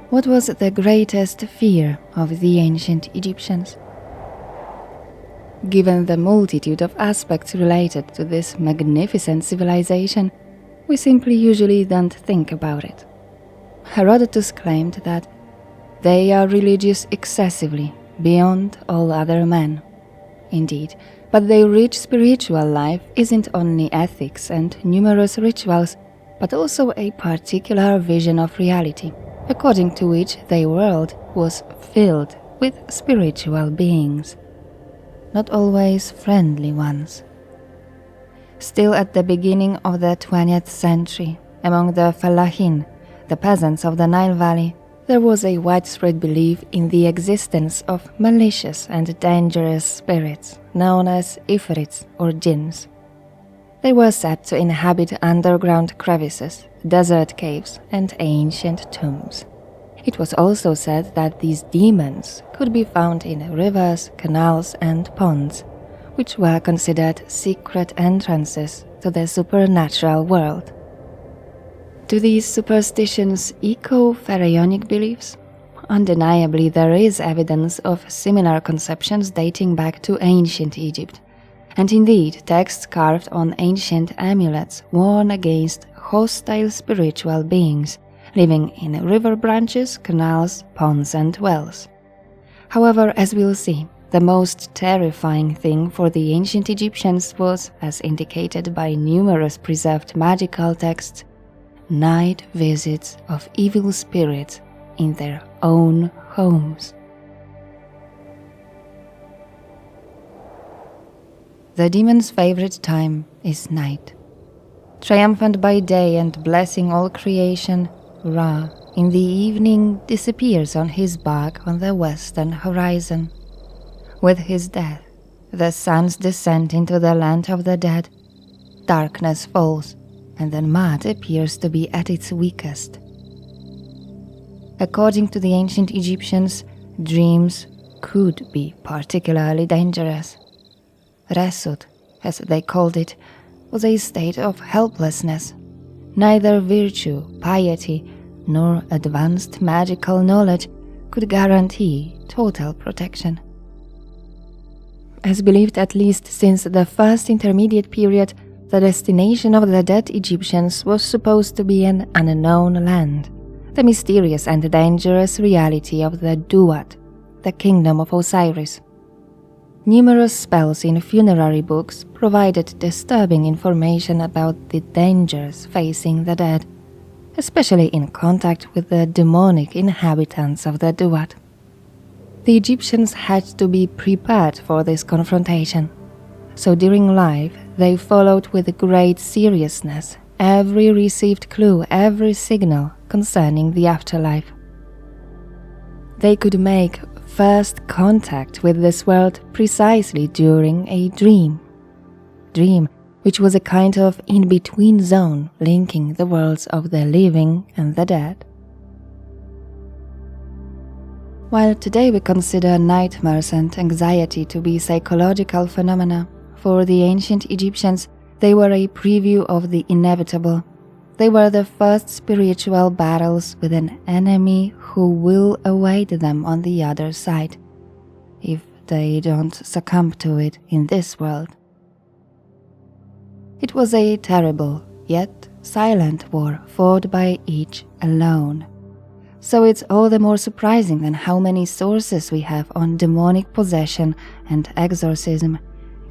What was the greatest fear of the ancient Egyptians? Given the multitude of aspects related to this magnificent civilization, we simply usually don't think about it. Herodotus claimed that they are religious excessively, beyond all other men. Indeed, but their rich spiritual life isn't only ethics and numerous rituals, but also a particular vision of reality, according to which their world was filled with spiritual beings, not always friendly ones. Still at the beginning of the 20th century, among the Fellahin, the peasants of the Nile Valley, there was a widespread belief in the existence of malicious and dangerous spirits known as ifrits or jinns. They were said to inhabit underground crevices, desert caves, and ancient tombs. It was also said that these demons could be found in rivers, canals, and ponds, which were considered secret entrances to the supernatural world. Do these superstitions echo pharaonic beliefs? Undeniably, there is evidence of similar conceptions dating back to ancient Egypt. And indeed, texts carved on ancient amulets warn against hostile spiritual beings living in river branches, canals, ponds, and wells. However, as we'll see, the most terrifying thing for the ancient Egyptians was, as indicated by numerous preserved magical texts, night visits of evil spirits in their own homes. The demon's favorite time is night. Triumphant by day and blessing all creation, Ra, in the evening, disappears on his back on the western horizon. With his death, the sun's descent into the land of the dead, darkness falls, and then Maat appears to be at its weakest. According to the ancient Egyptians, dreams could be particularly dangerous. Resut, as they called it, was a state of helplessness. Neither virtue, piety, nor advanced magical knowledge could guarantee total protection. As believed at least since the first intermediate period, the destination of the dead Egyptians was supposed to be an unknown land, the mysterious and dangerous reality of the Duat, the kingdom of Osiris. Numerous spells in funerary books provided disturbing information about the dangers facing the dead, especially in contact with the demonic inhabitants of the Duat. The Egyptians had to be prepared for this confrontation, so during life they followed with great seriousness every received clue, every signal concerning the afterlife. They could make first contact with this world precisely during a dream which was a kind of in-between zone linking the worlds of the living and the dead. While today we consider nightmares and anxiety to be psychological phenomena, for the ancient Egyptians they were a preview of the inevitable. They were the first spiritual battles with an enemy who will await them on the other side, if they don't succumb to it in this world. It was a terrible, yet silent war fought by each alone. So it's all the more surprising than how many sources we have on demonic possession and exorcism,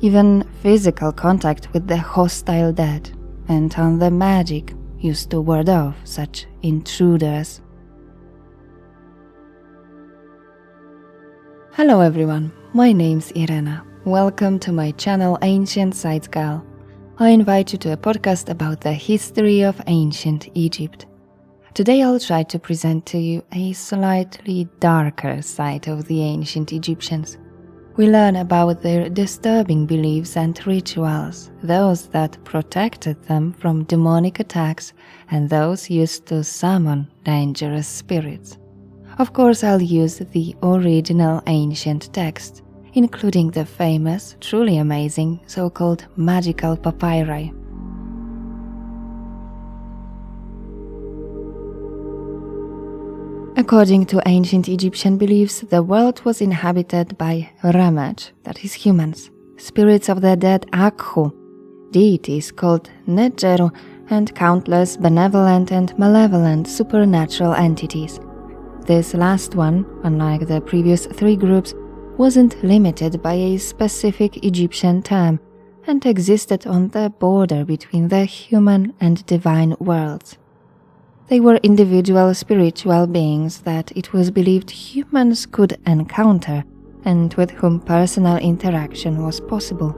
even physical contact with the hostile dead, and on the magic used to ward off such intruders. Hello everyone, my name's Irena. Welcome to my channel Ancient Science Girl. I invite you to a podcast about the history of ancient Egypt. Today I'll try to present to you a slightly darker side of the ancient Egyptians. We learn about their disturbing beliefs and rituals, those that protected them from demonic attacks and those used to summon dangerous spirits. Of course, I'll use the original ancient text, including the famous, truly amazing, so-called Magical Papyri. According to ancient Egyptian beliefs, the world was inhabited by Ramaj, that is humans, spirits of the dead Akhu, deities called Nejeru, and countless benevolent and malevolent supernatural entities. This last one, unlike the previous three groups, wasn't limited by a specific Egyptian term and existed on the border between the human and divine worlds. They were individual spiritual beings that it was believed humans could encounter and with whom personal interaction was possible.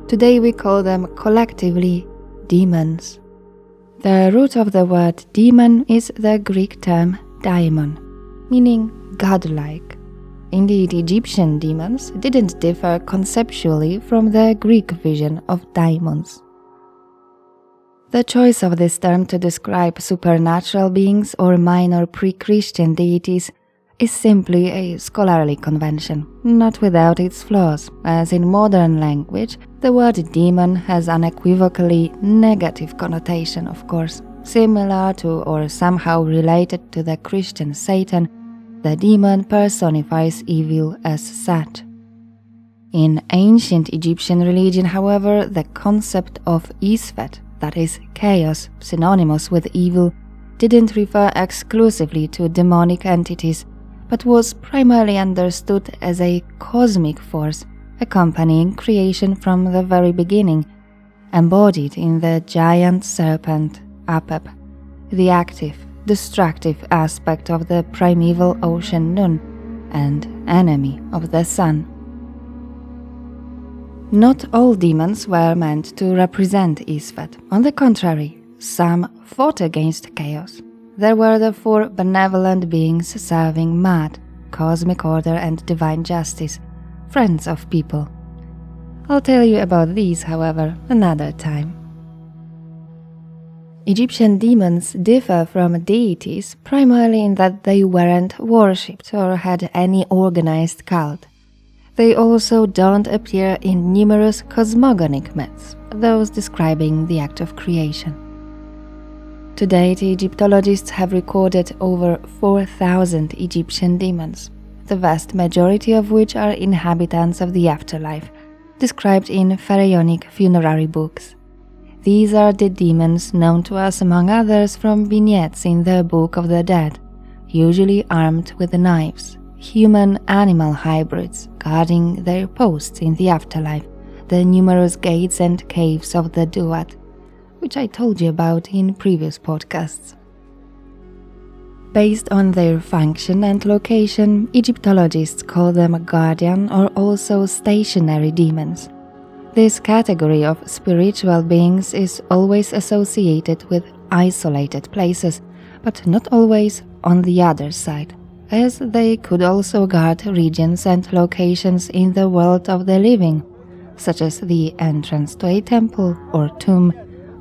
Today we call them collectively demons. The root of the word demon is the Greek term daimon, meaning godlike. Indeed, Egyptian demons didn't differ conceptually from the Greek vision of daimons. The choice of this term to describe supernatural beings or minor pre-Christian deities is simply a scholarly convention, not without its flaws, as in modern language, the word demon has unequivocally negative connotation, of course. Similar to or somehow related to the Christian Satan, the demon personifies evil as such. In ancient Egyptian religion, however, the concept of Isfet, that is, chaos, synonymous with evil, didn't refer exclusively to demonic entities, but was primarily understood as a cosmic force accompanying creation from the very beginning, embodied in the giant serpent Apep, the active, destructive aspect of the primeval ocean Nun, and enemy of the sun. Not all demons were meant to represent Isfet. On the contrary, some fought against chaos. There were the four benevolent beings serving Mad, cosmic order and divine justice, friends of people. I'll tell you about these, however, another time. Egyptian demons differ from deities primarily in that they weren't worshipped or had any organized cult. They also don't appear in numerous cosmogonic myths, those describing the act of creation. To date, Egyptologists have recorded over 4,000 Egyptian demons, the vast majority of which are inhabitants of the afterlife, described in pharaonic funerary books. These are the demons known to us among others from vignettes in the Book of the Dead, usually armed with knives, human-animal hybrids guarding their posts in the afterlife, the numerous gates and caves of the Duat, which I told you about in previous podcasts. Based on their function and location, Egyptologists call them guardian or also stationary demons. This category of spiritual beings is always associated with isolated places, but not always on the other side, as they could also guard regions and locations in the world of the living, such as the entrance to a temple or tomb,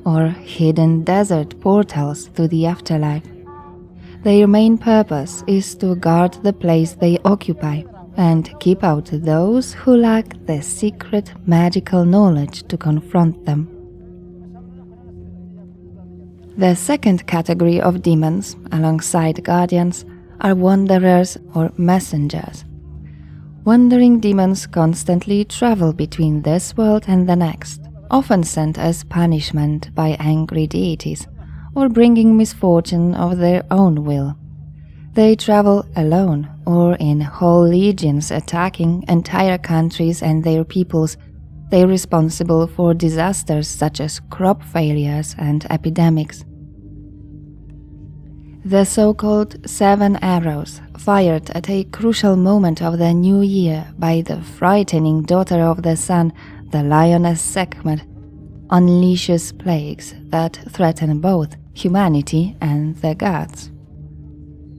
or hidden desert portals to the afterlife. Their main purpose is to guard the place they occupy and keep out those who lack the secret magical knowledge to confront them. The second category of demons, alongside guardians, are wanderers or messengers. Wandering demons constantly travel between this world and the next, often sent as punishment by angry deities, or bringing misfortune of their own will. They travel alone or in whole legions, attacking entire countries and their peoples. They are responsible for disasters such as crop failures and epidemics. The so-called 7 arrows, fired at a crucial moment of the new year by the frightening daughter of the sun, the lioness Sekhmet, unleashes plagues that threaten both humanity and the gods.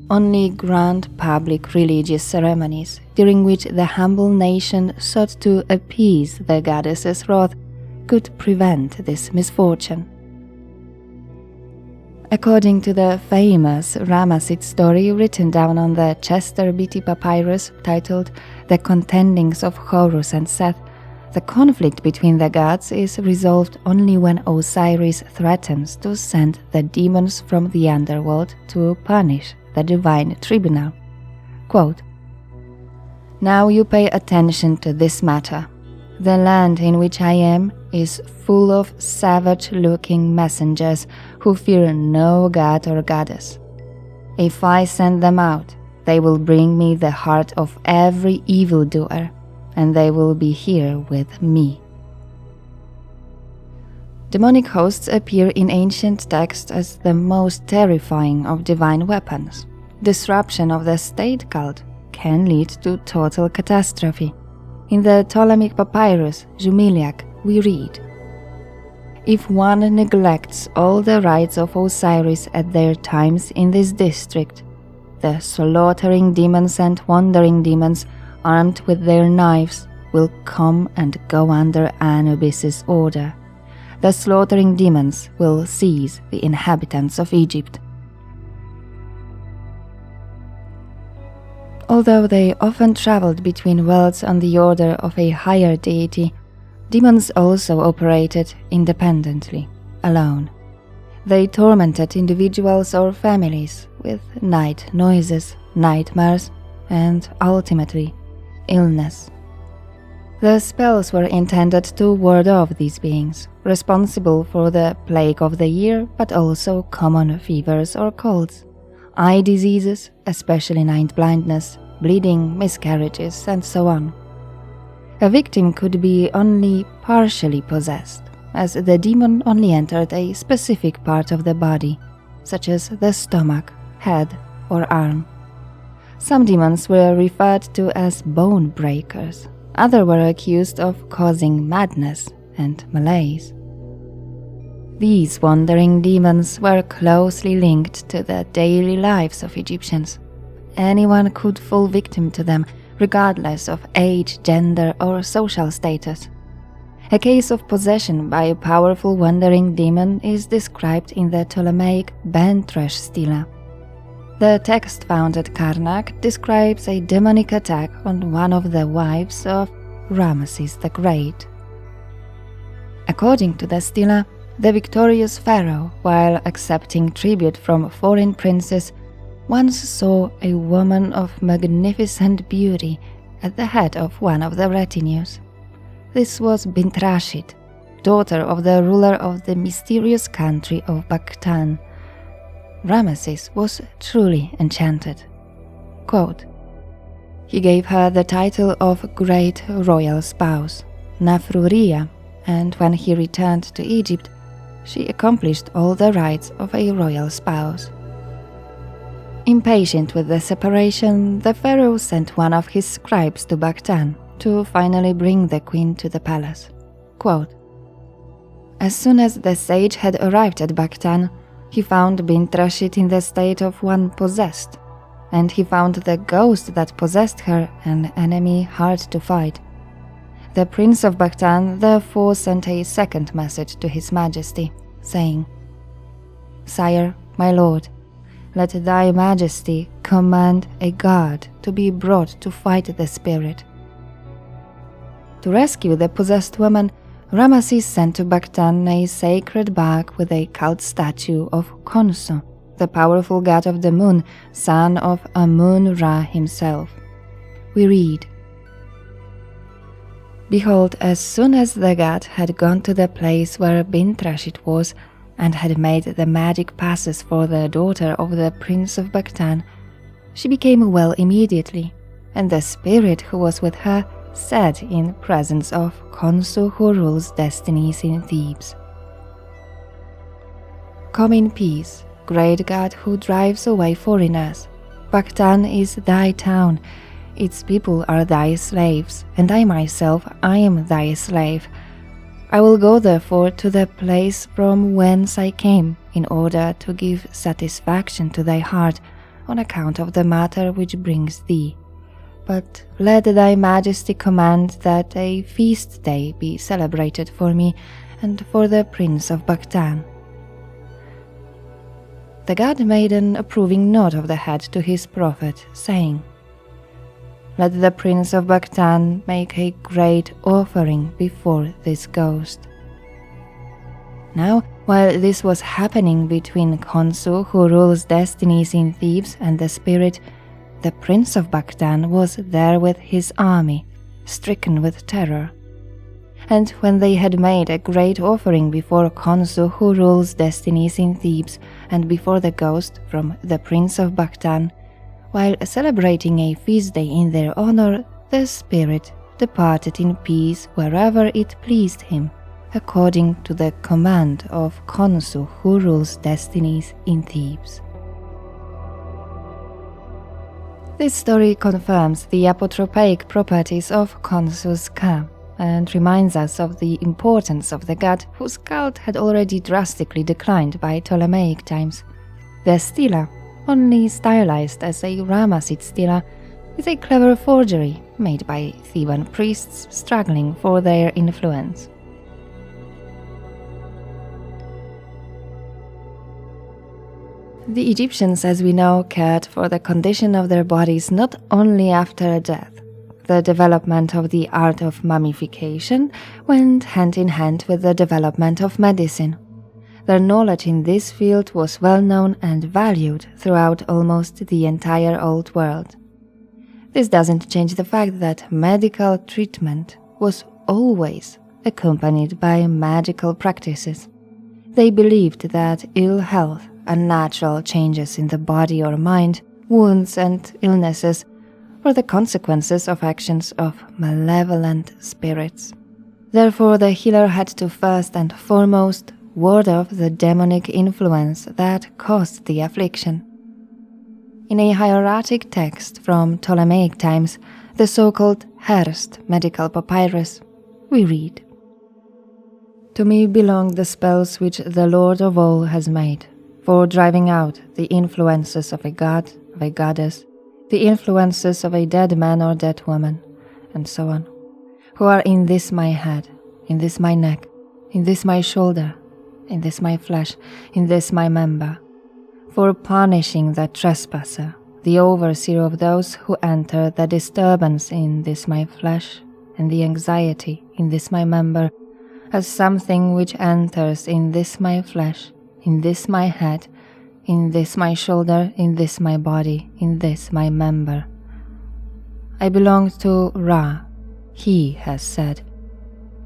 Only grand public religious ceremonies, during which the humble nation sought to appease the goddess's wrath, could prevent this misfortune. According to the famous Ramessid story written down on the Chester Beatty papyrus titled The Contendings of Horus and Seth, the conflict between the gods is resolved only when Osiris threatens to send the demons from the underworld to punish the divine tribunal. Quote, "Now you pay attention to this matter. The land in which I am is full of savage-looking messengers who fear no god or goddess. If I send them out, they will bring me the heart of every evildoer, and they will be here with me." Demonic hosts appear in ancient texts as the most terrifying of divine weapons. Disruption of the state cult can lead to total catastrophe. In the Ptolemaic papyrus, Jumiliac, we read, "If one neglects all the rites of Osiris at their times in this district, the slaughtering demons and wandering demons, armed with their knives, will come and go under Anubis's order. The slaughtering demons will seize the inhabitants of Egypt." Although they often traveled between worlds on the order of a higher deity, demons also operated independently, alone. They tormented individuals or families with night noises, nightmares, and ultimately, illness. The spells were intended to ward off these beings, responsible for the plague of the year, but also common fevers or colds, eye diseases, especially night blindness, bleeding, miscarriages, and so on. A victim could be only partially possessed, as the demon only entered a specific part of the body, such as the stomach, head, or arm. Some demons were referred to as bone breakers. Others were accused of causing madness and malaise. These wandering demons were closely linked to the daily lives of Egyptians. Anyone could fall victim to them, regardless of age, gender, or social status. A case of possession by a powerful wandering demon is described in the Ptolemaic Bentrash stela. The text found at Karnak describes a demonic attack on one of the wives of Ramesses the Great. According to the stela, the victorious pharaoh, while accepting tribute from foreign princes, once saw a woman of magnificent beauty at the head of one of the retinues. This was Bint Rashid, daughter of the ruler of the mysterious country of Bakhtan. Ramesses was truly enchanted. Quote, "He gave her the title of Great Royal Spouse, Nafruriya, and when he returned to Egypt, she accomplished all the rites of a royal spouse." Impatient with the separation, the pharaoh sent one of his scribes to Bakhtan to finally bring the queen to the palace. Quote, "As soon as the sage had arrived at Bakhtan, he found Bint Rashid in the state of one possessed, and he found the ghost that possessed her an enemy hard to fight. The prince of Bakhtan therefore sent a second message to his majesty, saying, 'Sire, my lord, let thy majesty command a guard to be brought to fight the spirit.' To rescue the possessed woman, Ramesses sent to Bakhtan a sacred bag with a cult statue of Khonsu, the powerful god of the moon, son of Amun-Ra himself. We read, "Behold, as soon as the god had gone to the place where Bint Rashid was, and had made the magic passes for the daughter of the prince of Bakhtan, she became well immediately, and the spirit who was with her said in presence of Khonsu who rules destinies in Thebes. Come in peace, great God who drives away foreigners. Bakhtan is thy town, its people are thy slaves, and I myself, I am thy slave. I will go therefore to the place from whence I came, in order to give satisfaction to thy heart on account of the matter which brings thee. But let thy majesty command that a feast day be celebrated for me and for the prince of Bakhtan." The god made an approving nod of the head to his prophet, saying, "Let the prince of Bakhtan make a great offering before this ghost." Now While this was happening between Khonsu, who rules destinies in Thebes, and the spirit, the prince of Bakhtan was there with his army, stricken with terror. And when they had made a great offering before Khonsu, who rules destinies in Thebes, and before the ghost from the prince of Bakhtan, while celebrating a feast day in their honor, the spirit departed in peace wherever it pleased him, according to the command of Khonsu, who rules destinies in Thebes. This story confirms the apotropaic properties of Khonsu's ka, and reminds us of the importance of the god whose cult had already drastically declined by Ptolemaic times. The stela, only stylized as a Ramessid stela, is a clever forgery made by Theban priests struggling for their influence. The Egyptians, as we know, cared for the condition of their bodies not only after death. The development of the art of mummification went hand in hand with the development of medicine. Their knowledge in this field was well known and valued throughout almost the entire Old World. This doesn't change the fact that medical treatment was always accompanied by magical practices. They believed that ill health, unnatural changes in the body or mind, wounds and illnesses were the consequences of actions of malevolent spirits. Therefore, the healer had to first and foremost ward off the demonic influence that caused the affliction. In a hieratic text from Ptolemaic times, the so-called Hearst Magical Papyrus, we read, "To me belong the spells which the Lord of all has made, for driving out the influences of a god, of a goddess, the influences of a dead man or dead woman, and so on, who are in this my head, in this my neck, in this my shoulder, in this my flesh, in this my member, for punishing the trespasser, the overseer of those who enter the disturbance in this my flesh, and the anxiety in this my member, as something which enters in this my flesh, in this my head, in this my shoulder, in this my body, in this my member. I belong to Ra. He has said,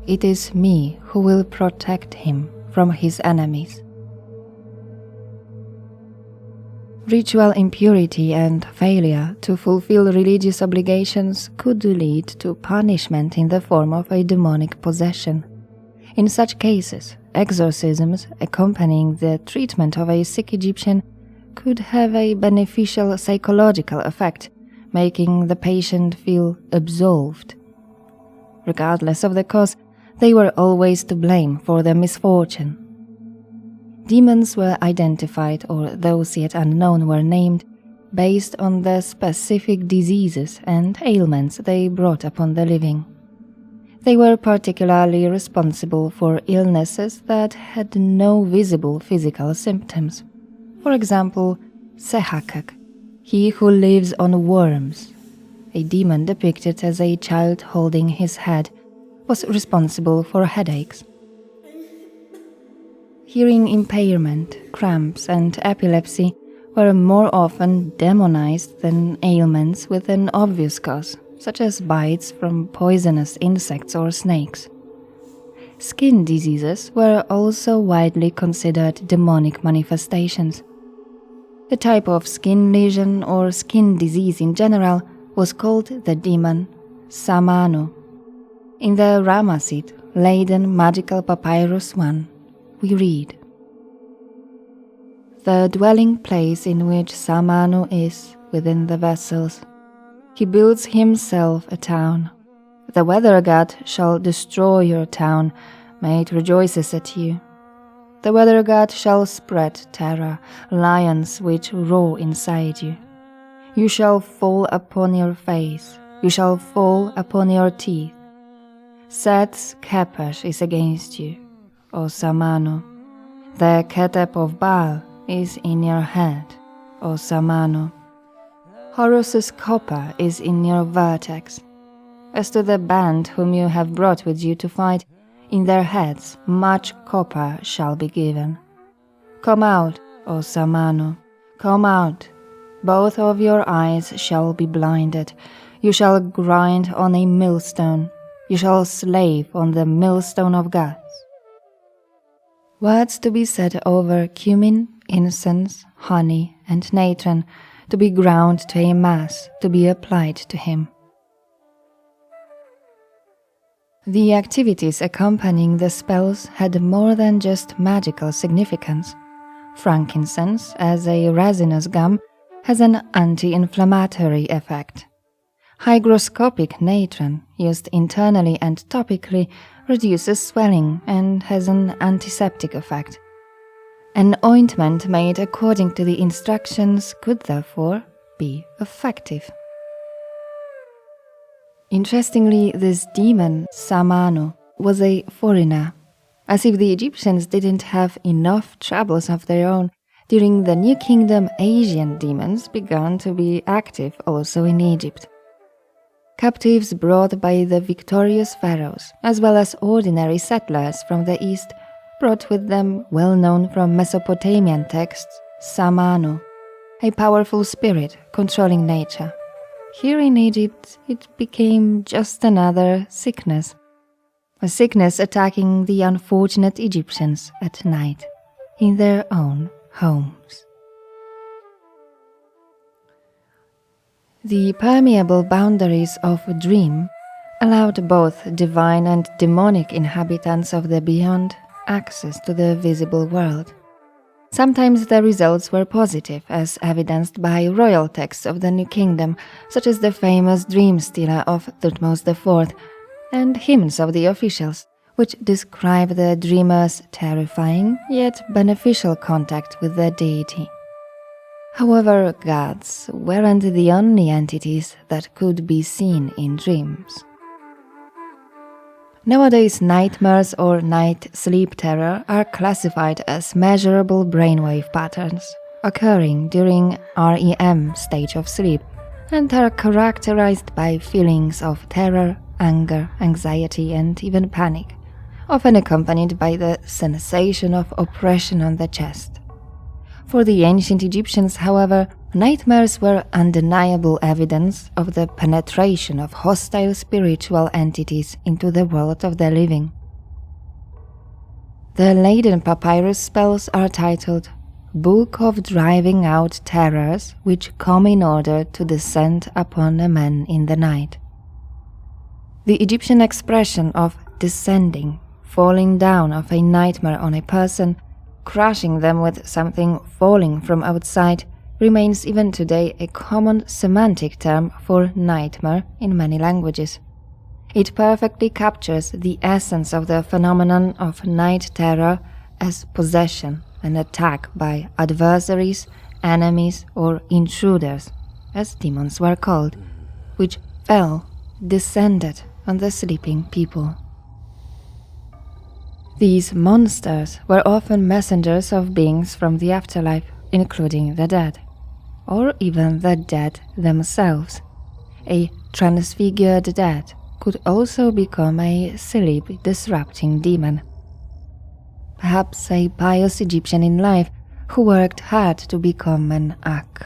it is me who will protect him from his enemies." Ritual impurity and failure to fulfill religious obligations could lead to punishment in the form of a demonic possession. In such cases, exorcisms accompanying the treatment of a sick Egyptian could have a beneficial psychological effect, making the patient feel absolved. Regardless of the cause, they were always to blame for the misfortune. Demons were identified, or those yet unknown were named, based on the specific diseases and ailments they brought upon the living. They were particularly responsible for illnesses that had no visible physical symptoms. For example, Sehakak, he who lives on worms, a demon depicted as a child holding his head, was responsible for headaches. Hearing impairment, cramps, and epilepsy were more often demonized than ailments with an obvious cause, such as bites from poisonous insects or snakes. Skin diseases were also widely considered demonic manifestations. The type of skin lesion or skin disease in general was called the demon Samanu. In the Ramessid Leiden Magical Papyrus 1, we read, "The dwelling place in which Samanu is within the vessels. He builds himself a town. The weather god shall destroy your town, may it rejoices at you. The weather god shall spread terror, lions which roar inside you. You shall fall upon your face, you shall fall upon your teeth. Set's Kepesh is against you, O Samanu. The Ketep of Baal is in your head, O Samanu. Horus's copper is in your vertex. As to the band whom you have brought with you to fight, In their heads much copper shall be given. Come out, O Samanu, come out. Both of your eyes shall be blinded. You shall grind on a millstone. You shall slave on the millstone of gods. Words to be said over cumin, incense, honey, and natron, to be ground to a mass, to be applied to him. The activities accompanying the spells had more than just magical significance. Frankincense, as a resinous gum, has an anti-inflammatory effect. Hygroscopic natron, used internally and topically, reduces swelling and has an antiseptic effect. An ointment made according to the instructions could therefore be effective. Interestingly, this demon, Samanu, was a foreigner. As if the Egyptians didn't have enough troubles of their own, during the New Kingdom Asian demons began to be active also in Egypt. Captives brought by the victorious pharaohs, as well as ordinary settlers from the east, brought with them, well known from Mesopotamian texts, Samanu, a powerful spirit controlling nature. Here in Egypt, it became just another sickness. A sickness attacking the unfortunate Egyptians at night, in their own homes. The permeable boundaries of a dream allowed both divine and demonic inhabitants of the beyond access to the visible world. Sometimes the results were positive, as evidenced by royal texts of the New Kingdom, such as the famous Dream Stealer of Thutmose IV, and hymns of the officials, which describe the dreamer's terrifying yet beneficial contact with the deity. However, gods weren't the only entities that could be seen in dreams. Nowadays, nightmares or night sleep terror are classified as measurable brainwave patterns occurring during REM stage of sleep and are characterized by feelings of terror, anger, anxiety, and even panic, often accompanied by the sensation of oppression on the chest. For the ancient Egyptians, however, nightmares were undeniable evidence of the penetration of hostile spiritual entities into the world of the living. The Leiden papyrus spells are titled Book of Driving Out Terrors which Come in Order to Descend Upon a Man in the Night. The Egyptian expression of descending, falling down of a nightmare on a person, crushing them with something falling from outside, remains even today a common semantic term for nightmare in many languages. It perfectly captures the essence of the phenomenon of night terror as possession, an attack by adversaries, enemies, or intruders, as demons were called, which descended on the sleeping people. These monsters were often messengers of beings from the afterlife, including the dead, or even the dead themselves. A transfigured dead could also become a sleep-disrupting demon. Perhaps a pious Egyptian in life who worked hard to become an Ak,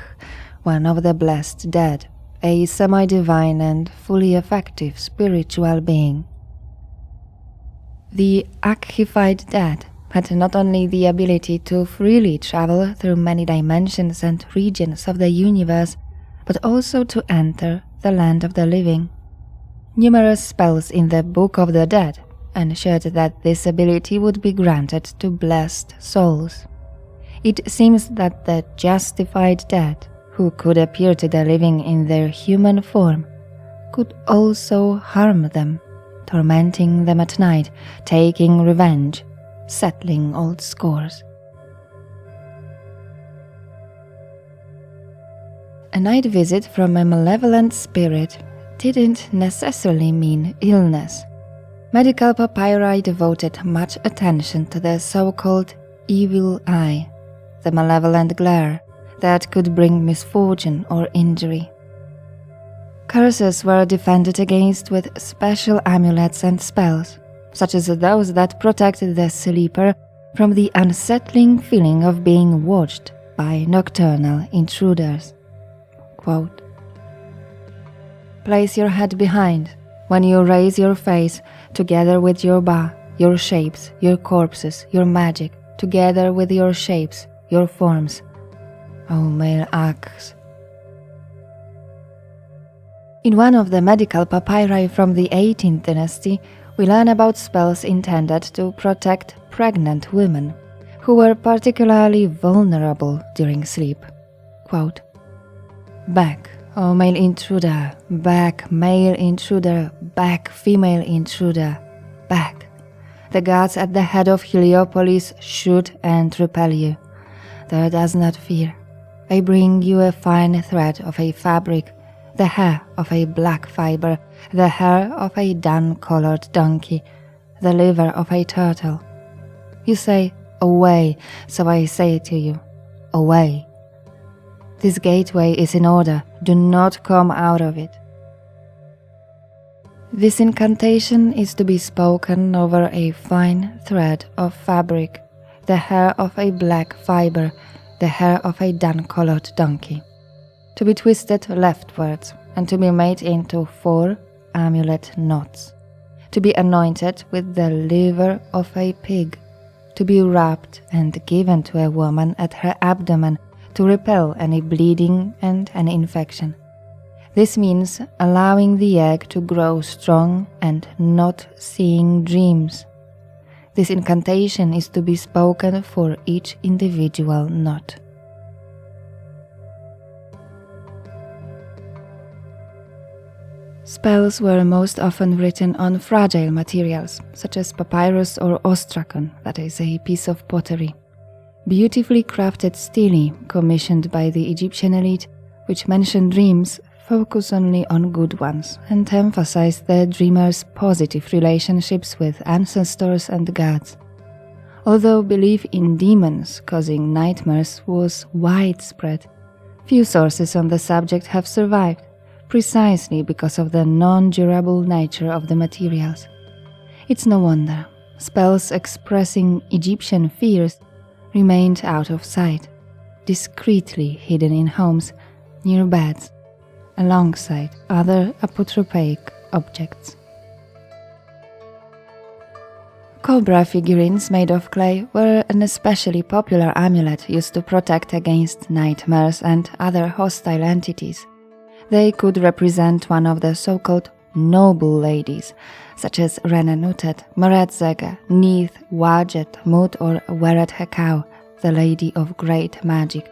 one of the blessed dead, a semi-divine and fully effective spiritual being. The Akified dead had not only the ability to freely travel through many dimensions and regions of the universe, but also to enter the land of the living. Numerous spells in the Book of the Dead ensured that this ability would be granted to blessed souls. It seems that the justified dead, who could appear to the living in their human form, could also harm them, tormenting them at night, taking revenge, settling old scores. A night visit from a malevolent spirit didn't necessarily mean illness. Medical papyri devoted much attention to the so-called evil eye, the malevolent glare that could bring misfortune or injury. Curses were defended against with special amulets and spells, such as those that protect the sleeper from the unsettling feeling of being watched by nocturnal intruders. Quote, "Place your head behind. When you raise your face, together with your ba, your shapes, your corpses, your magic, together with your shapes, your forms, O male axe." In one of the medical papyri from the 18th dynasty, we learn about spells intended to protect pregnant women, who were particularly vulnerable during sleep. Quote, "Back, O male intruder, back, male intruder, back, female intruder, back. The gods at the head of Heliopolis shoot and repel you. There does not fear. I bring you a fine thread of a fabric, the hair of a black fiber, the hair of a dun-colored donkey, the liver of a turtle. You say, 'Away,' so I say to you, 'Away.' This gateway is in order, do not come out of it." This incantation is to be spoken over a fine thread of fabric, the hair of a black fiber, the hair of a dun-colored donkey, to be twisted leftwards and to be made into 4 amulet knots, to be anointed with the liver of a pig, to be wrapped and given to a woman at her abdomen to repel any bleeding and any infection. This means allowing the egg to grow strong and not seeing dreams. This incantation is to be spoken for each individual knot. Spells were most often written on fragile materials, such as papyrus or ostrakon, that is a piece of pottery. Beautifully crafted stelae commissioned by the Egyptian elite, which mention dreams, focus only on good ones and emphasize the dreamer's positive relationships with ancestors and gods. Although belief in demons causing nightmares was widespread, few sources on the subject have survived, precisely because of the non-durable nature of the materials. It's no wonder spells expressing Egyptian fears remained out of sight, discreetly hidden in homes, near beds, alongside other apotropaic objects. Cobra figurines made of clay were an especially popular amulet used to protect against nightmares and other hostile entities. They could represent one of the so-called noble ladies, such as Renenutet, Meretzege, Neith, Wadjet, Mut, or Weret Hekau, the Lady of Great Magic,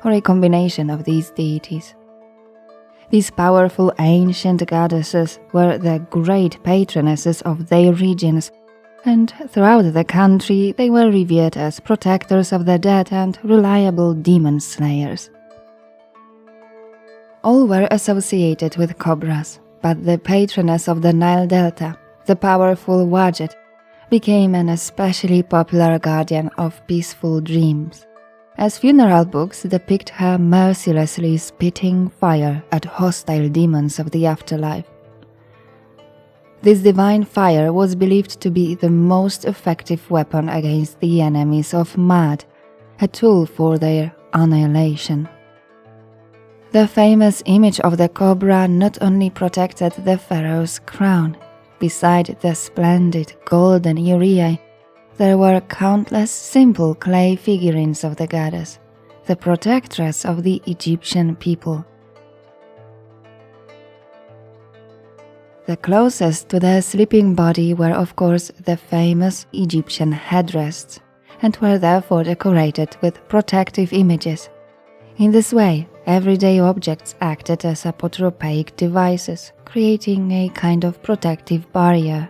or a combination of these deities. These powerful ancient goddesses were the great patronesses of their regions, and throughout the country they were revered as protectors of the dead and reliable demon slayers. All were associated with cobras, but the patroness of the Nile Delta, the powerful Wadjet, became an especially popular guardian of peaceful dreams, as funeral books depict her mercilessly spitting fire at hostile demons of the afterlife. This divine fire was believed to be the most effective weapon against the enemies of Mad, a tool for their annihilation. The famous image of the cobra not only protected the pharaoh's crown. Beside the splendid golden uraei, there were countless simple clay figurines of the goddess, the protectress of the Egyptian people. The closest to the sleeping body were of course the famous Egyptian headrests, and were therefore decorated with protective images. In this way, everyday objects acted as apotropaic devices, creating a kind of protective barrier.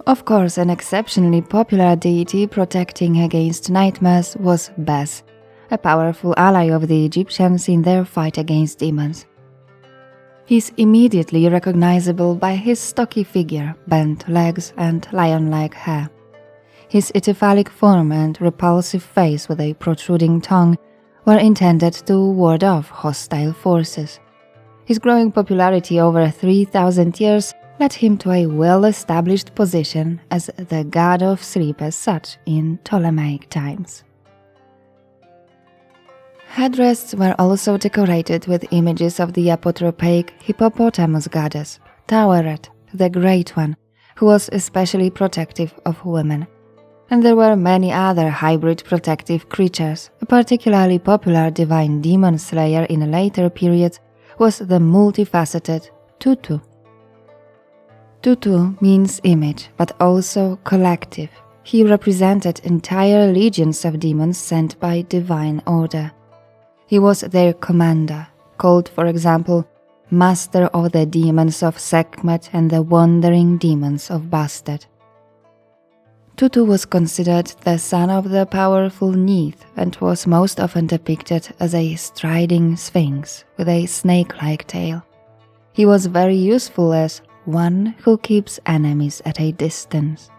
Of course, an exceptionally popular deity protecting against nightmares was Bes, a powerful ally of the Egyptians in their fight against demons. He is immediately recognizable by his stocky figure, bent legs, and lion-like hair. His ithyphallic form and repulsive face with a protruding tongue were intended to ward off hostile forces. His growing popularity over 3,000 years led him to a well-established position as the god of sleep as such in Ptolemaic times. Headrests were also decorated with images of the apotropaic hippopotamus goddess, Taweret, the Great One, who was especially protective of women. And there were many other hybrid protective creatures. A particularly popular divine demon slayer in later periods was the multifaceted Tutu. Tutu means image, but also collective. He represented entire legions of demons sent by divine order. He was their commander, called, for example, Master of the Demons of Sekhmet and the Wandering Demons of Bastet. Tutu was considered the son of the powerful Neith and was most often depicted as a striding sphinx with a snake-like tail. He was very useful as one who keeps enemies at a distance.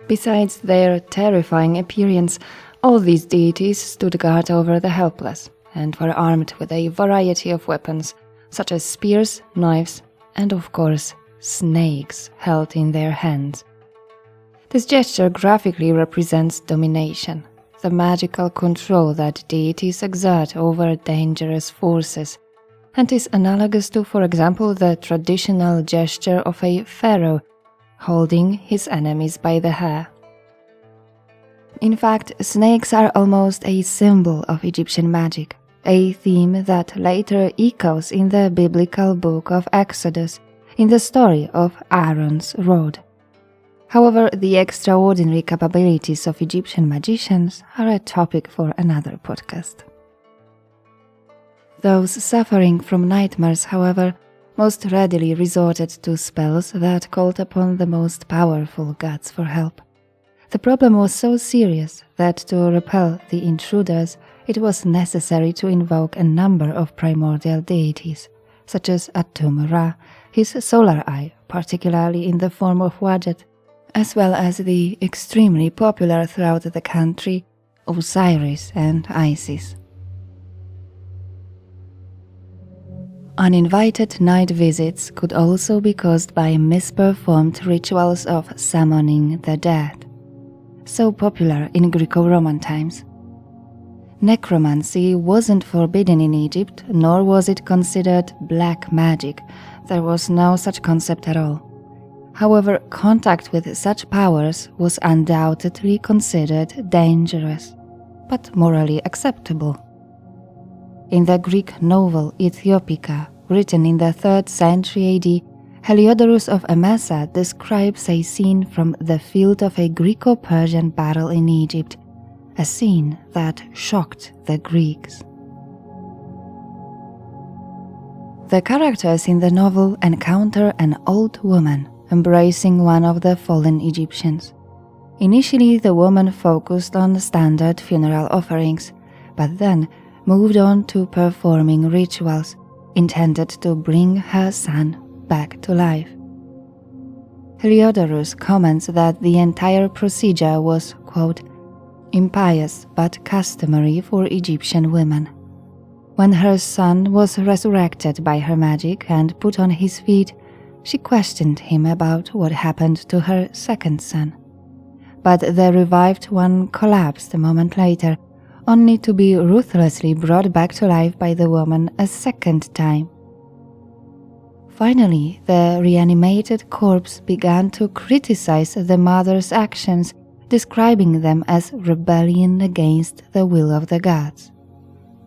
Besides their terrifying appearance, all these deities stood guard over the helpless and were armed with a variety of weapons, such as spears, knives, and of course, snakes held in their hands. This gesture graphically represents domination, the magical control that deities exert over dangerous forces, and is analogous to, for example, the traditional gesture of a pharaoh holding his enemies by the hair. In fact, snakes are almost a symbol of Egyptian magic, a theme that later echoes in the biblical book of Exodus, in the story of Aaron's rod. However, the extraordinary capabilities of Egyptian magicians are a topic for another podcast. Those suffering from nightmares, however, most readily resorted to spells that called upon the most powerful gods for help. The problem was so serious that to repel the intruders, it was necessary to invoke a number of primordial deities, such as Atum-Ra, his solar eye, particularly in the form of Wadjet, as well as the extremely popular throughout the country Osiris and Isis. Uninvited night visits could also be caused by misperformed rituals of summoning the dead, so popular in Greco-Roman times. Necromancy wasn't forbidden in Egypt, nor was it considered black magic. There was no such concept at all. However, contact with such powers was undoubtedly considered dangerous, but morally acceptable. In the Greek novel Ethiopica, written in the 3rd century AD, Heliodorus of Emesa describes a scene from the field of a Greco-Persian battle in Egypt, a scene that shocked the Greeks. The characters in the novel encounter an old woman embracing one of the fallen Egyptians. Initially, the woman focused on standard funeral offerings, but then moved on to performing rituals intended to bring her son back to life. Heliodorus comments that the entire procedure was, quote, impious but customary for Egyptian women. When her son was resurrected by her magic and put on his feet, she questioned him about what happened to her second son. But the revived one collapsed a moment later, only to be ruthlessly brought back to life by the woman a second time. Finally, the reanimated corpse began to criticize the mother's actions, describing them as rebellion against the will of the gods.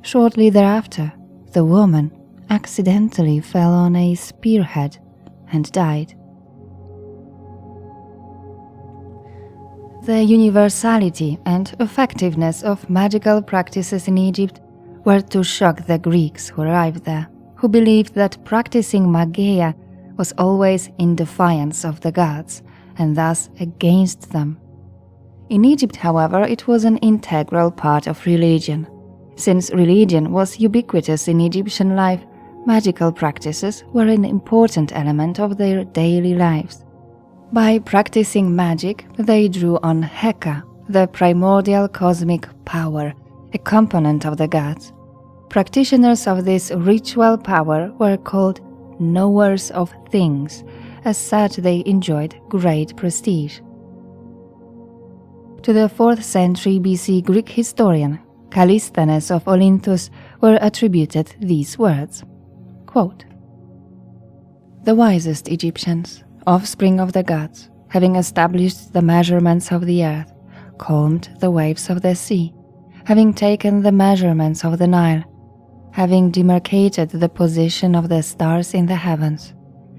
Shortly thereafter, the woman accidentally fell on a spearhead and died. The universality and effectiveness of magical practices in Egypt were to shock the Greeks who arrived there, who believed that practicing magia was always in defiance of the gods, and thus against them. In Egypt, however, it was an integral part of religion. Since religion was ubiquitous in Egyptian life, magical practices were an important element of their daily lives. By practicing magic, they drew on Heka, the primordial cosmic power, a component of the gods. Practitioners of this ritual power were called knowers of things. As such, they enjoyed great prestige. To the 4th century BC Greek historian Callisthenes of Olynthus were attributed these words, quote, "The wisest Egyptians, offspring of the gods, having established the measurements of the earth, calmed the waves of the sea, having taken the measurements of the Nile, having demarcated the position of the stars in the heavens,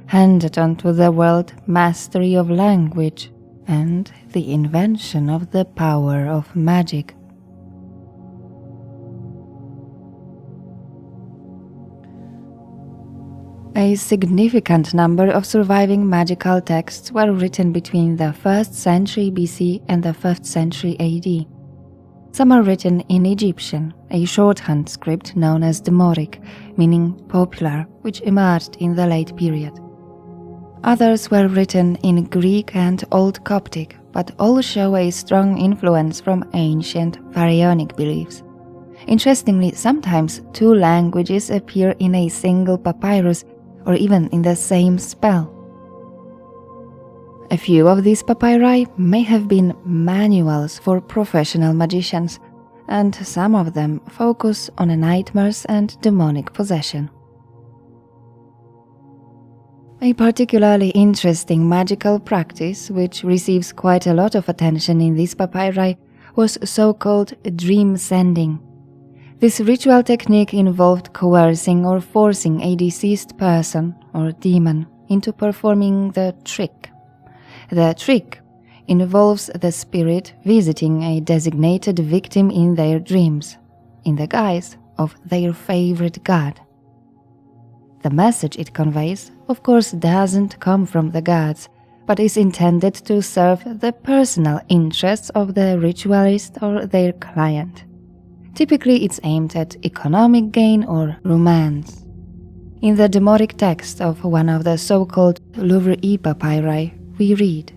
handed unto the world mastery of language and the invention of the power of magic." A significant number of surviving magical texts were written between the 1st century BC and the 5th century AD. Some are written in Egyptian, a shorthand script known as Demoric, meaning popular, which emerged in the late period. Others were written in Greek and Old Coptic, but all show a strong influence from ancient pharaonic beliefs. Interestingly, sometimes two languages appear in a single papyrus or even in the same spell. A few of these papyri may have been manuals for professional magicians, and some of them focus on nightmares and demonic possession. A particularly interesting magical practice, which receives quite a lot of attention in these papyri, was so-called dream sending. This ritual technique involved coercing or forcing a deceased person or demon into performing the trick. The trick involves the spirit visiting a designated victim in their dreams, in the guise of their favorite god. The message it conveys, of course, doesn't come from the gods, but is intended to serve the personal interests of the ritualist or their client. Typically, it's aimed at economic gain or romance. In the Demoric text of one of the so-called Louvre-E papyri, we read,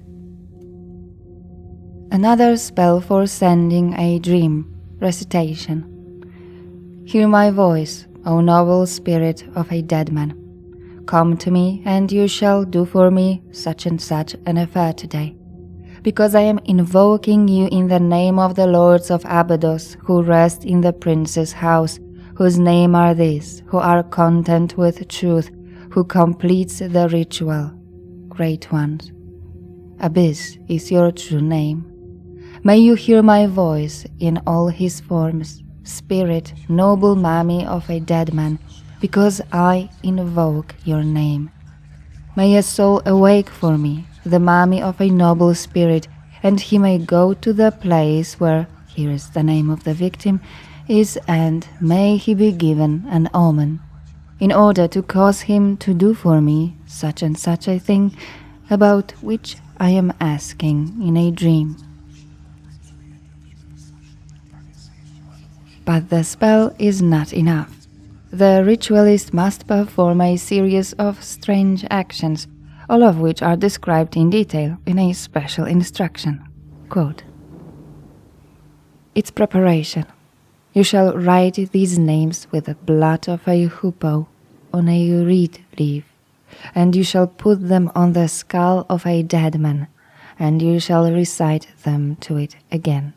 "Another spell for sending a dream, recitation. Hear my voice, O noble spirit of a dead man. Come to me, and you shall do for me such and such an affair today. Because I am invoking you in the name of the lords of Abydos, who rest in the prince's house, whose name are these, who are content with truth, who completes the ritual, great ones. Abyss is your true name. May you hear my voice in all his forms, spirit, noble mummy of a dead man, because I invoke your name. May a soul awake for me, the mummy of a noble spirit, and he may go to the place where, here is the name of the victim, is, and may he be given an omen, in order to cause him to do for me such and such a thing, about which I am asking in a dream." But the spell is not enough. The ritualist must perform a series of strange actions, all of which are described in detail in a special instruction. Quote, "Its preparation. You shall write these names with the blood of a hoopoe on a reed leaf, and you shall put them on the skull of a dead man, and you shall recite them to it again.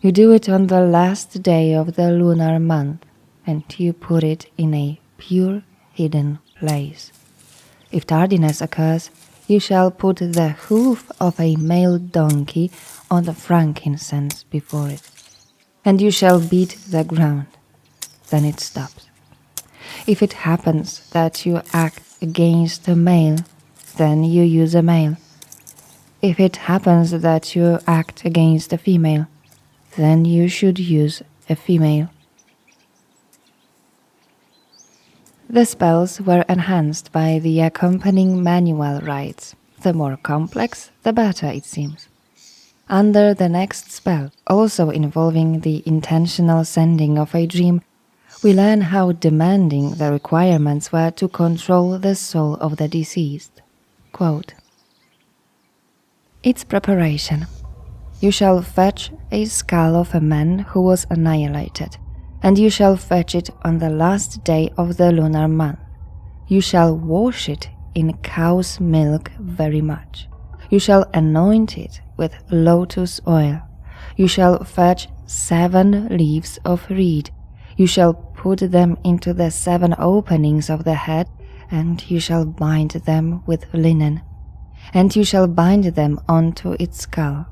You do it on the last day of the lunar month, and you put it in a pure hidden place. If tardiness occurs, you shall put the hoof of a male donkey on the frankincense before it, and you shall beat the ground. Then it stops. If it happens that you act against a male, then you use a male. If it happens that you act against a female, then you should use a female." The spells were enhanced by the accompanying manual rites. The more complex, the better, it seems. Under the next spell, also involving the intentional sending of a dream, we learn how demanding the requirements were to control the soul of the deceased. Quote, "Its preparation. You shall fetch a skull of a man who was annihilated, and you shall fetch it on the last day of the lunar month. You shall wash it in cow's milk very much. You shall anoint it with lotus oil. You shall fetch 7 leaves of reed. You shall put them into the 7 openings of the head, and you shall bind them with linen. And you shall bind them onto its skull.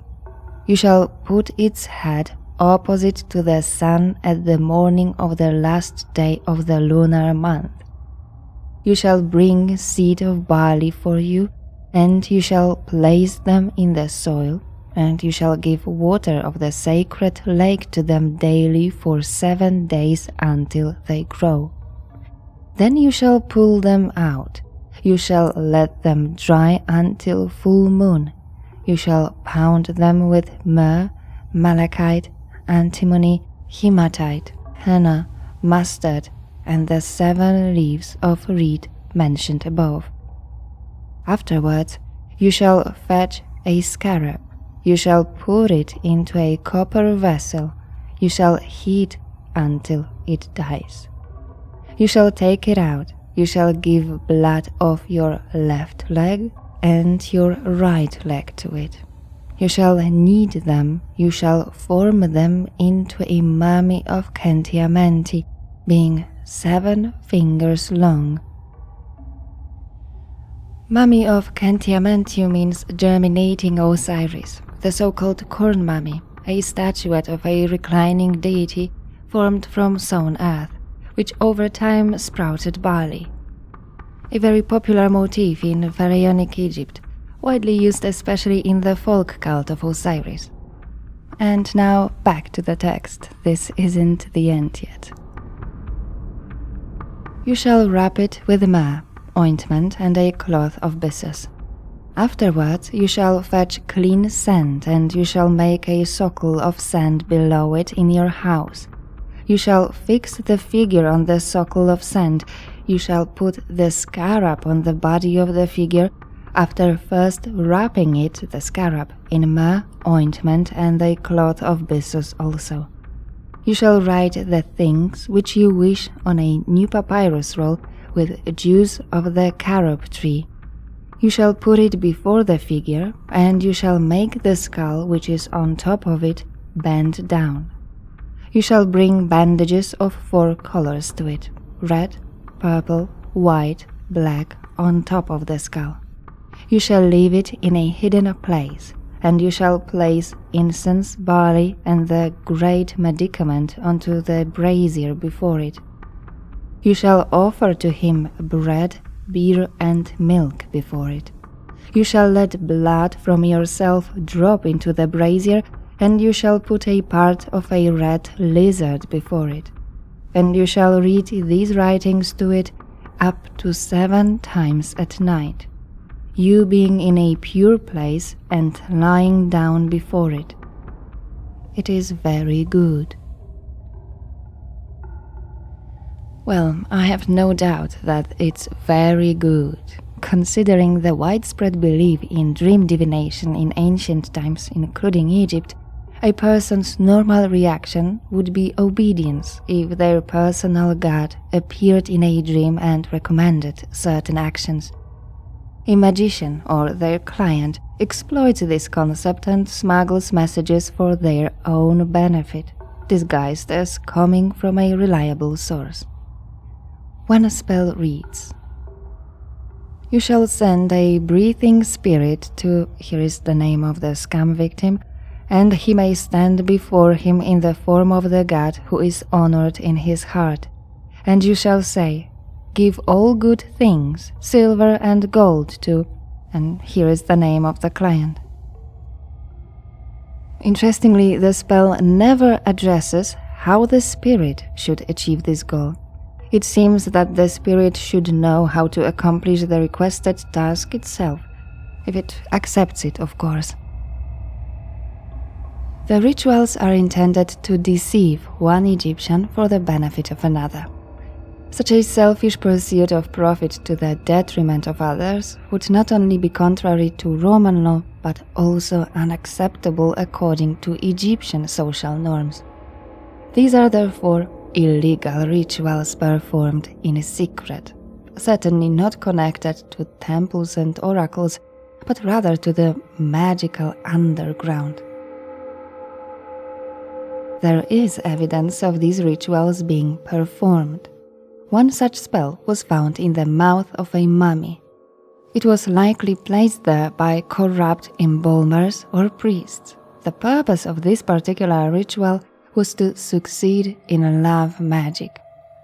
You shall put its head opposite to the sun at the morning of the last day of the lunar month. You shall bring seed of barley for you, and you shall place them in the soil, and you shall give water of the sacred lake to them daily for 7 days until they grow. Then you shall pull them out. You shall let them dry until full moon. You shall pound them with myrrh, malachite, antimony, hematite, henna, mustard, and the 7 leaves of reed mentioned above. Afterwards, you shall fetch a scarab. You shall put it into a copper vessel. You shall heat until it dies. You shall take it out. You shall give blood of your left leg and your right leg to it. You shall knead them. You shall form them into a mummy of Khentiamenti, being 7 fingers long. Mummy of Khentiamenti means germinating Osiris, the so-called corn mummy, a statuette of a reclining deity formed from sown earth, which over time sprouted barley. A very popular motif in pharaonic Egypt, widely used especially in the folk cult of Osiris. And now back to the text. This isn't the end yet. You shall wrap it with myrrh, ointment, and a cloth of byssus. Afterwards you shall fetch clean sand, and you shall make a socle of sand below it in your house. You shall fix the figure on the socle of sand. You shall put the scarab on the body of the figure, after first wrapping it, the scarab, in myrrh, ointment, and a cloth of byssus also. You shall write the things which you wish on a new papyrus roll with juice of the carob tree. You shall put it before the figure, and you shall make the skull which is on top of it bend down. You shall bring bandages of 4 colors to it, red, purple, white, black, on top of the skull. You shall leave it in a hidden place, and you shall place incense, barley, and the great medicament onto the brazier before it. You shall offer to him bread, beer, and milk before it. You shall let blood from yourself drop into the brazier, and you shall put a part of a red lizard before it. And you shall read these writings to it up to 7 times at night, you being in a pure place and lying down before it. It is very good. Well, I have no doubt that it's very good, considering the widespread belief in dream divination in ancient times, including Egypt. A person's normal reaction would be obedience if their personal god appeared in a dream and recommended certain actions. A magician or their client exploits this concept and smuggles messages for their own benefit, disguised as coming from a reliable source. When a spell reads, you shall send a breathing spirit to, here is the name of the scam victim, and he may stand before him in the form of the god who is honored in his heart. And you shall say, give all good things, silver and gold to, and here is the name of the client. Interestingly, the spell never addresses how the spirit should achieve this goal. It seems that the spirit should know how to accomplish the requested task itself, if it accepts it, of course. The rituals are intended to deceive one Egyptian for the benefit of another. Such a selfish pursuit of profit to the detriment of others would not only be contrary to Roman law, but also unacceptable according to Egyptian social norms. These are therefore illegal rituals performed in secret, certainly not connected to temples and oracles, but rather to the magical underground. There is evidence of these rituals being performed. One such spell was found in the mouth of a mummy. It was likely placed there by corrupt embalmers or priests. The purpose of this particular ritual was to succeed in love magic,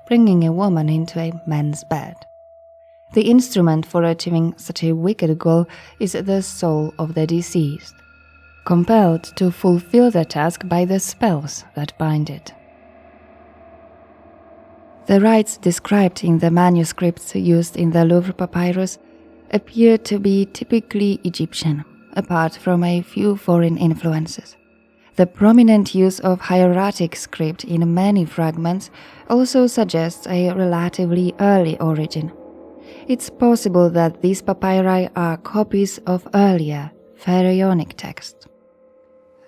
bringing a woman into a man's bed. The instrument for achieving such a wicked goal is the soul of the deceased, compelled to fulfill the task by the spells that bind it. The rites described in the manuscripts used in the Louvre papyrus appear to be typically Egyptian, apart from a few foreign influences. The prominent use of hieratic script in many fragments also suggests a relatively early origin. It's possible that these papyri are copies of earlier pharaonic texts.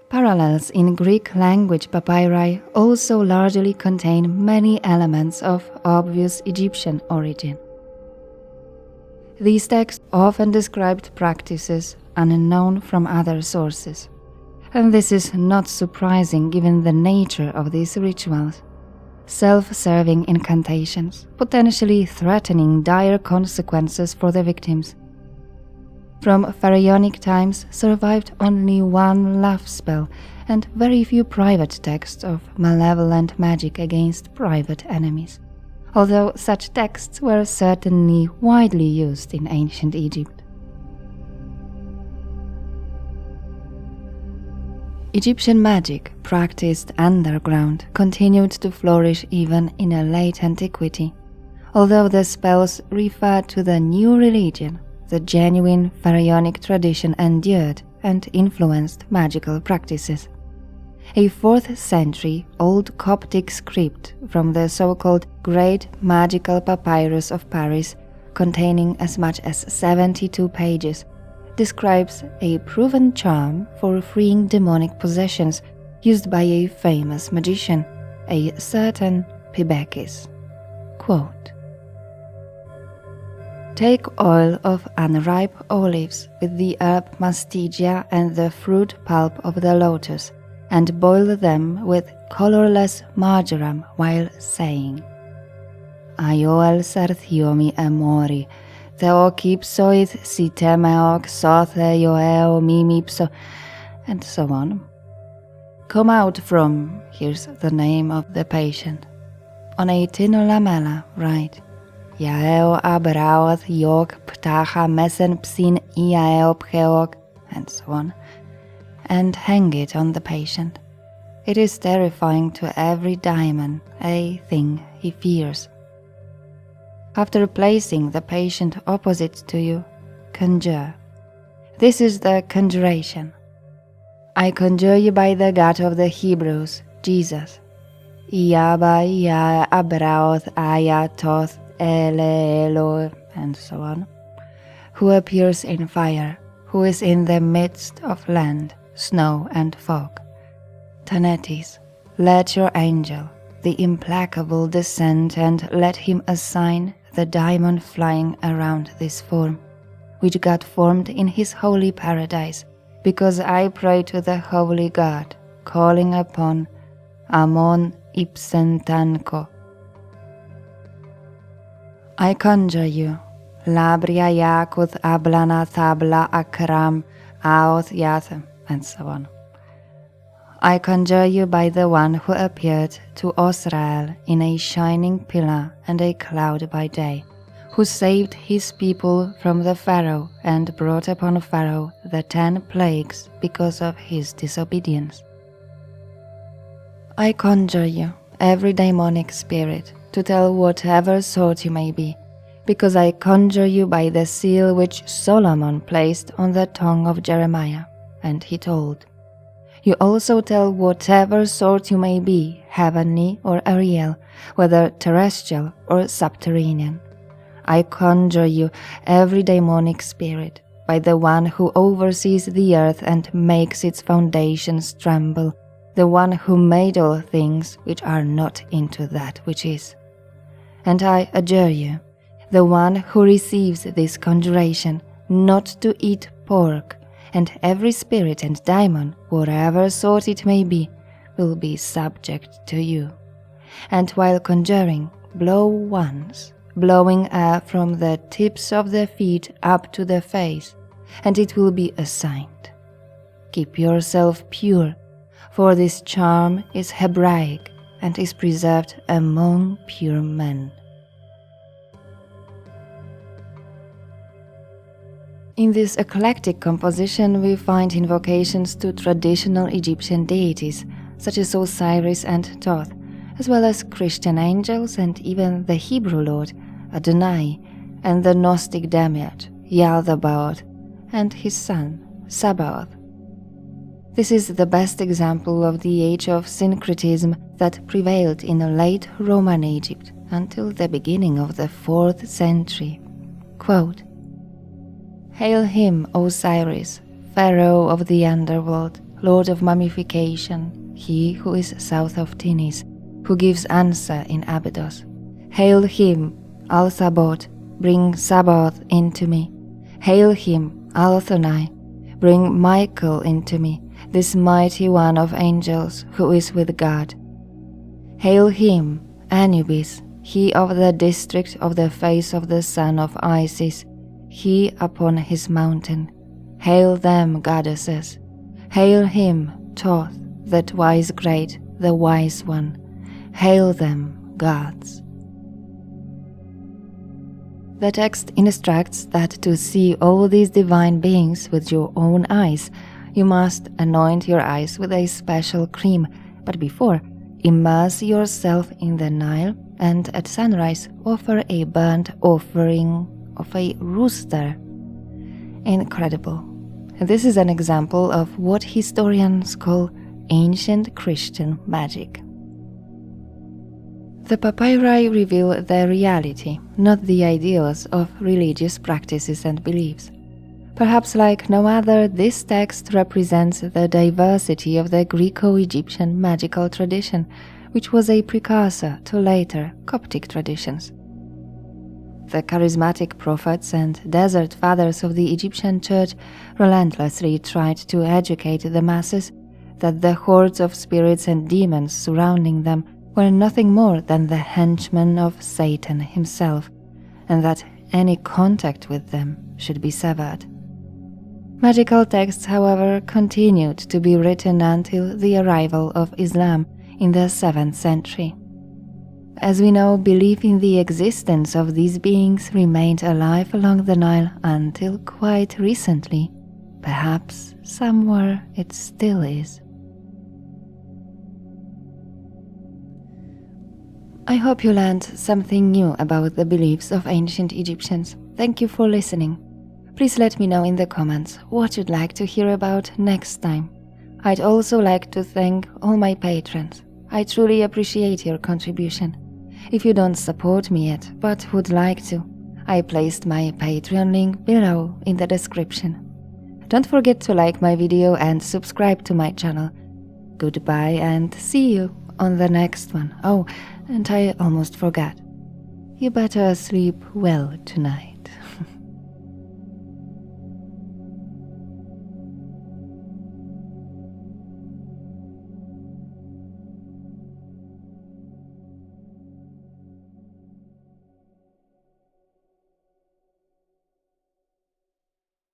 Parallels in Greek language papyri also largely contain many elements of obvious Egyptian origin. These texts often described practices unknown from other sources, and this is not surprising given the nature of these rituals. Self-serving incantations, potentially threatening dire consequences for the victims. From pharaonic times survived only one love spell and very few private texts of malevolent magic against private enemies, although such texts were certainly widely used in ancient Egypt. Egyptian magic, practiced underground, continued to flourish even in a late antiquity. Although the spells referred to the new religion, the genuine pharaonic tradition endured and influenced magical practices. A 4th century old Coptic script from the so-called Great Magical Papyrus of Paris, containing as much as 72 pages, describes a proven charm for freeing demonic possessions used by a famous magician, a certain Pibekis. Quote, "Take oil of unripe olives with the herb mastigia and the fruit pulp of the lotus, and boil them with colorless marjoram while saying, Aioel serthiomi emori, Theokipsoid sitemeok sotheioeo mimipso," and so on. Come out from, here's the name of the patient. On a tin lamella, write, Yaeo abraoth yok ptacha mesen psin iaeo pcheok, and so on, and hang it on the patient. It is terrifying to every daimon, a thing he fears. After placing the patient opposite to you, conjure. This is the conjuration. I conjure you by the God of the Hebrews, Jesus. Iaba ia abraoth aya toth ele elo, and so on. Who appears in fire, who is in the midst of land, snow and fog. Tanetis, let your angel, the implacable, descend, and let him assign the diamond flying around this form, which God formed in his holy paradise, because I pray to the holy God, calling upon Amon Ipsentanko. I conjure you, Labria Yakuth Ablana Thabla Akram Aoth Yath, and so on. I conjure you by the one who appeared to Osrael in a shining pillar and a cloud by day, who saved his people from the Pharaoh and brought upon Pharaoh the 10 plagues because of his disobedience. I conjure you, every demonic spirit, to tell whatever sort you may be, because I conjure you by the seal which Solomon placed on the tongue of Jeremiah, and he told. You also tell whatever sort you may be, heavenly or aerial, whether terrestrial or subterranean. I conjure you, every demonic spirit, by the one who oversees the earth and makes its foundations tremble, the one who made all things which are not into that which is. And I adjure you, the one who receives this conjuration, not to eat pork, and every spirit and daemon, whatever sort it may be, will be subject to you. And while conjuring, blow once, blowing air from the tips of the feet up to the face, and it will be assigned. Keep yourself pure, for this charm is Hebraic and is preserved among pure men. In this eclectic composition we find invocations to traditional Egyptian deities such as Osiris and Thoth, as well as Christian angels and even the Hebrew Lord, Adonai, and the Gnostic demiurge, Yaldabaoth, and his son, Sabaoth. This is the best example of the age of syncretism that prevailed in late Roman Egypt until the beginning of the 4th century. Quote, "Hail him, Osiris, pharaoh of the underworld, lord of mummification, he who is south of Tinis, who gives answer in Abydos. Hail him, Al-Sabaoth, bring Sabaoth into me. Hail him, Al-Thonai, bring Michael into me, this mighty one of angels who is with God. Hail him, Anubis, he of the district of the face of the son of Isis, he upon his mountain. Hail them, goddesses. Hail him, Thoth, the twice great, the wise one. Hail them, gods." The text instructs that to see all these divine beings with your own eyes, you must anoint your eyes with a special cream, but before, immerse yourself in the Nile and at sunrise offer a burnt offering of a rooster. Incredible. This is an example of what historians call ancient Christian magic. The papyri reveal the reality, not the ideals of religious practices and beliefs. Perhaps like no other, this text represents the diversity of the Greco-Egyptian magical tradition, which was a precursor to later Coptic traditions. The charismatic prophets and desert fathers of the Egyptian church relentlessly tried to educate the masses that the hordes of spirits and demons surrounding them were nothing more than the henchmen of Satan himself, and that any contact with them should be severed. Magical texts, however, continued to be written until the arrival of Islam in the 7th century. As we know, belief in the existence of these beings remained alive along the Nile until quite recently. Perhaps somewhere it still is. I hope you learned something new about the beliefs of ancient Egyptians. Thank you for listening. Please let me know in the comments what you'd like to hear about next time. I'd also like to thank all my patrons. I truly appreciate your contribution. If you don't support me yet, but would like to, I placed my Patreon link below in the description. Don't forget to like my video and subscribe to my channel. Goodbye and see you on the next one. Oh, and I almost forgot. You better sleep well tonight.